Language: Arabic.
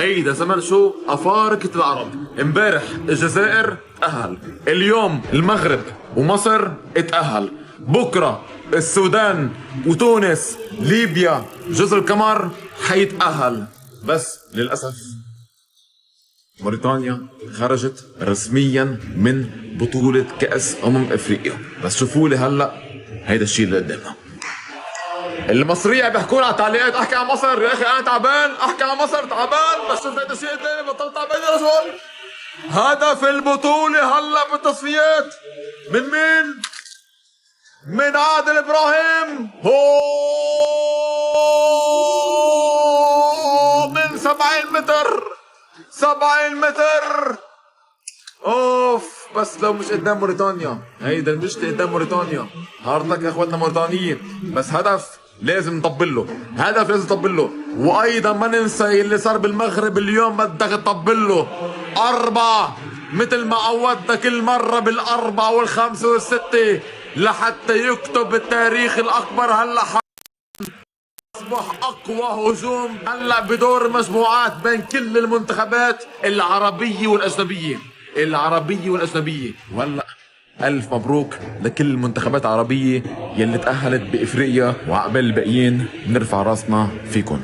هيدا زمن شو؟ أفارقة العرب. امبارح الجزائر تأهل، اليوم المغرب ومصر اتأهل، بكرة السودان وتونس ليبيا جزر القمر حيتأهل. بس للأسف موريتانيا خرجت رسميا من بطولة كأس أفريقيا. بس شوفوا لي هلا هيدا الشيء اللي قدامنا. المصرية بيحكوا على تعليقات احكي عن مصر، يا اخي انا تعبان، احكي عن مصر تعبان، بس شوف هيدا الشيء قدامي بطلت تعبان يا رجل. هدف البطولة هلا بالتصفيات من مين؟ من عادل ابراهيم، هو من 70 متر، 70 متر. اوف، بس لو مش قدام موريتانيا، هيدا المشكلة قدام موريتانيا. هارتك يا اخواتنا موريتانيين، بس هدف لازم نطبل له، هدف لازم نطبل له. وايضا ما ننسى اللي صار بالمغرب اليوم، بدك تطبل له 4 مثل ما عودنا كل مرة بالأربعة والخمسة والستة لحتى يكتب التاريخ الأكبر. هلا أصبح أقوى هجوم هلا بدور المجموعات بين كل المنتخبات العربية والأجنبية، العربية والأجنبية. وهلا ألف مبروك لكل المنتخبات العربية يلي تأهلت بإفريقيا، وعقبال الباقيين نرفع راسنا فيكن.